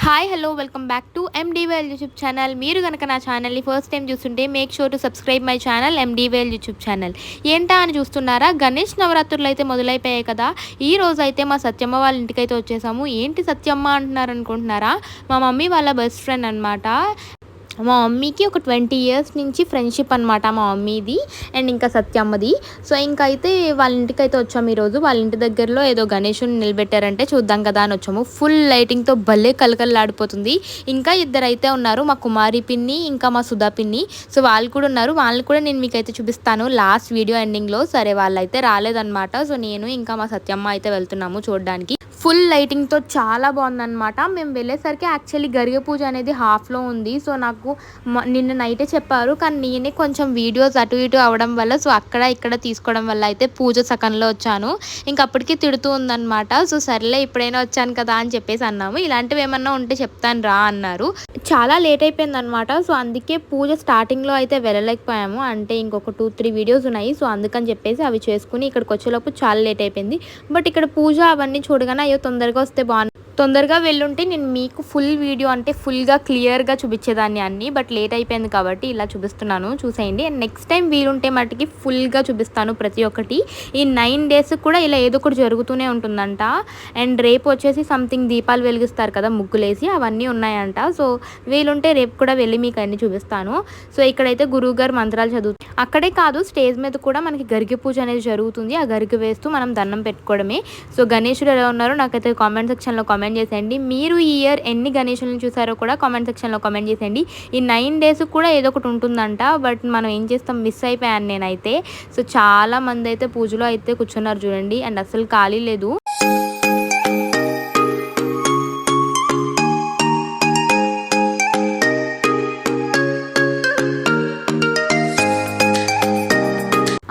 Hi hello welcome back to ఎండీవేల్ YouTube channel. మీరు కనుక నా ఛానల్ని ఫస్ట్ టైం చూస్తుంటే make sure to subscribe my channel ఎండీవేల్ యూట్యూబ్ ఛానల్. ఏంటా అని చూస్తున్నారా? గణేష్ నవరాత్రులు అయితే మొదలైపోయాయి కదా. ఈ రోజు అయితే మా సత్యమ్మ వాళ్ళ ఇంటికైతే వచ్చేసాము. ఏంటి సత్యమ్మ అంటున్నారు అనుకుంటున్నారా? మా మమ్మీ వాళ్ళ బెస్ట్ ఫ్రెండ్ అనమాట. మా మమ్మీకి ఒక 20 ఇయర్స్ నుంచి ఫ్రెండ్షిప్ అనమాట మా మమ్మీది అండ్ ఇంకా సత్యమ్మది. సో ఇంకా అయితే వాళ్ళ ఇంటికి అయితే వచ్చాము ఈరోజు. వాళ్ళ ఇంటి దగ్గరలో ఏదో గణేషుని నిలబెట్టారంటే చూద్దాం కదా అని వచ్చాము. ఫుల్ లైటింగ్తో భలే కలకలలాడిపోతుంది. ఇంకా ఇద్దరు అయితే ఉన్నారు, మా కుమారి పిన్ని ఇంకా మా సుధా పిన్ని. సో వాళ్ళు కూడా ఉన్నారు. వాళ్ళని కూడా నేను మీకైతే చూపిస్తాను లాస్ట్ వీడియో ఎండింగ్లో. సరే వాళ్ళైతే రాలేదన్నమాట. సో నేను ఇంకా మా సత్యమ్మ అయితే వెళ్తున్నాము చూడడానికి. ఫుల్ లైటింగ్తో చాలా బాగుందన్నమాట. మేము వెళ్ళేసరికి యాక్చువల్లీ గరిగ పూజ అనేది హాఫ్లో ఉంది. సో నాకు నిన్న నైటే చెప్పారు, కానీ నేనే కొంచెం వీడియోస్ అటు ఇటు అవడం వల్ల సో అక్కడ ఇక్కడ తీసుకోవడం వల్ల అయితే పూజ సగంలో వచ్చాను. ఇంక అప్పటికి తిడుతూ ఉందన్నమాట. సో సర్లే ఇప్పుడైనా వచ్చాను కదా అని చెప్పేసి అన్నాము. ఇలాంటివి ఏమన్నా ఉంటే చెప్తాను రా అన్నారు. చాలా లేట్ అయిపోయింది అనమాట. సో అందుకే పూజ స్టార్టింగ్లో అయితే వెళ్ళలేకపోయాము. అంటే ఇంకొక 2-3 వీడియోస్ ఉన్నాయి. సో అందుకని చెప్పేసి అవి చేసుకుని ఇక్కడికి వచ్చేలోపు చాలా లేట్ అయిపోయింది. బట్ ఇక్కడ పూజ అవన్నీ చూడగానే అయ్యో తొందరగా వస్తే బాగుంది, తొందరగా వెళ్ళుంటే నేను మీకు ఫుల్ వీడియో అంటే ఫుల్గా క్లియర్గా చూపించేదాన్ని అన్నీ. బట్ లేట్ అయిపోయింది కాబట్టి ఇలా చూపిస్తున్నాను, చూసేయండి. అండ్ నెక్స్ట్ టైం వీలుంటే మటుకి ఫుల్గా చూపిస్తాను ప్రతి ఒక్కటి. ఈ 9 days కూడా ఇలా ఏదో ఒకటి జరుగుతూనే ఉంటుందంట. అండ్ రేపు వచ్చేసి సంథింగ్ దీపాలు వెలిగిస్తారు కదా ముగ్గులేసి, అవన్నీ ఉన్నాయంట. సో వీలుంటే రేపు కూడా వెళ్ళి మీకు అన్నీ చూపిస్తాను. సో ఇక్కడైతే గురువు గారు మంత్రాలు చదువుతారు. అక్కడే కాదు, స్టేజ్ మీద కూడా మనకి గరిక పూజ అనేది జరుగుతుంది. ఆ గరిక వేస్తూ మనం దండం పెట్టుకోవడమే. సో గణేశుడు ఎలా ఉన్నారో నాకైతే కామెంట్ సెక్షన్లో కామెంట్ చేసేయండి. మీరు ఈ ఇయర్ ఎన్ని గణేశులను చూసారో కూడా కామెంట్ సెక్షన్లో కామెంట్ చేసేయండి. ఈ 9 days కూడా ఏదో ఒకటి ఉంటుందంట. బట్ మనం ఏం చేస్తాం, మిస్ అయిపోయాను నేనైతే. సో చాలా మంది అయితే పూజలో అయితే కూర్చున్నారు చూడండి. అండ్ అసలు ఖాళీ లేదు.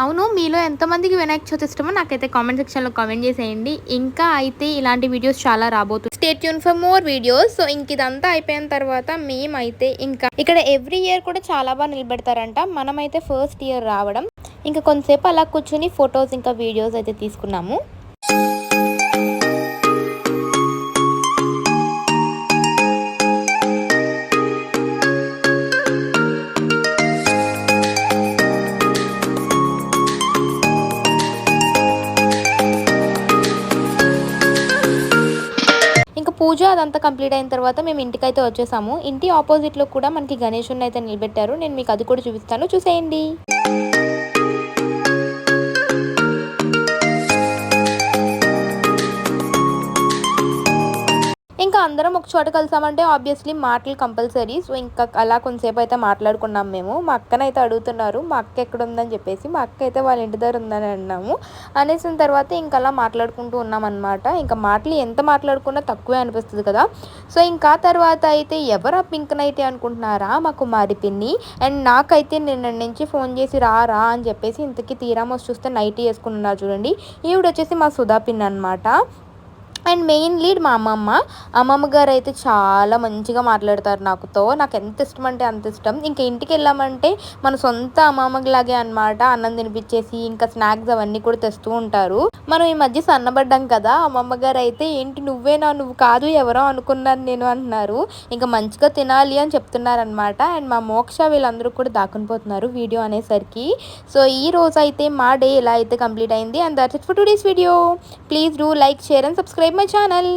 అవును, మీలో ఎంతమందికి వినాయక చవితి ఇష్టమో నాకైతే కామెంట్ సెక్షన్లో కామెంట్ చేసేయండి. ఇంకా అయితే ఇలాంటి వీడియోస్ చాలా రాబోతుంది. Stay tune for more videos. So ఇంక ఇదంతా అయిపోయిన తర్వాత మేమైతే ఇంకా ఇక్కడ ఎవ్రీ ఇయర్ కూడా చాలా బాగా నిలబెడతారంట. మనమైతే ఫస్ట్ ఇయర్ రావడం, ఇంకా కొంతసేపు అలా కూర్చుని ఫొటోస్ ఇంకా వీడియోస్ అయితే తీసుకున్నాము. పూజ అదంతా కంప్లీట్ అయిన తర్వాత మేము ఇంటికైతే వచ్చేసాము. ఇంటి ఆపోజిట్లో కూడా మనకి గణేశుని అయితే నిలబెట్టారు. నేను మీకు అది కూడా చూపిస్తాను, చూసేయండి. ఇంకా అందరం ఒక చోట కలిసామంటే ఆబ్వియస్లీ మాటలు కంపల్సరీ. సో ఇంకా అలా కొంతసేపు అయితే మాట్లాడుకున్నాం మేము. మా అక్కనైతే అడుగుతున్నారు మా అక్క ఎక్కడ ఉందని చెప్పేసి. మా అక్క అయితే వాళ్ళ ఇంటి దగ్గర ఉందని అన్నాము. అనేసిన తర్వాత ఇంకా అలా మాట్లాడుకుంటూ ఉన్నాం అనమాట. ఇంకా మాటలు ఎంత మాట్లాడుకున్నా తక్కువే అనిపిస్తుంది కదా. సో ఇంకా తర్వాత అయితే ఎవరు ఆ పింక్ నైటీ అనుకుంటున్నారా, మా కుమారి పిన్ని. అండ్ నాకైతే నిన్న నుంచి ఫోన్ చేసి రా అని చెప్పేసి ఇంతకీ తీరామోసి చూస్తే నైటీ వేసుకున్నారు చూడండి. ఈవిడ వచ్చేసి మా సుధా పిన్ని అనమాట. అండ్ మెయిన్ లీడ్ మా అమ్మమ్మ గారు అయితే చాలా మంచిగా మాట్లాడతారు నాకుతో. నాకు ఎంత ఇష్టం అంటే అంత ఇష్టం. ఇంకా ఇంటికి వెళ్ళామంటే మన సొంత అమ్మమ్మలాగే అనమాట. అన్నం తినిపించేసి ఇంకా స్నాక్స్ అవన్నీ కూడా తెస్తూ ఉంటారు. మనం ఈ మధ్య సన్నబడ్డాం కదా. అమ్మమ్మ గారు అయితే ఏంటి నువ్వేనా, నువ్వు కాదు ఎవరో అనుకున్నాను నేను అంటున్నారు. ఇంకా మంచిగా తినాలి అని చెప్తున్నారనమాట. అండ్ మా మోక్ష వీళ్ళందరూ కూడా దాక్కుని పోతున్నారు వీడియో అనేసరికి. సో ఈ రోజు అయితే మా డే ఇలా అయితే కంప్లీట్ అయింది. And that's it for today's video. Please do like, share and subscribe my channel.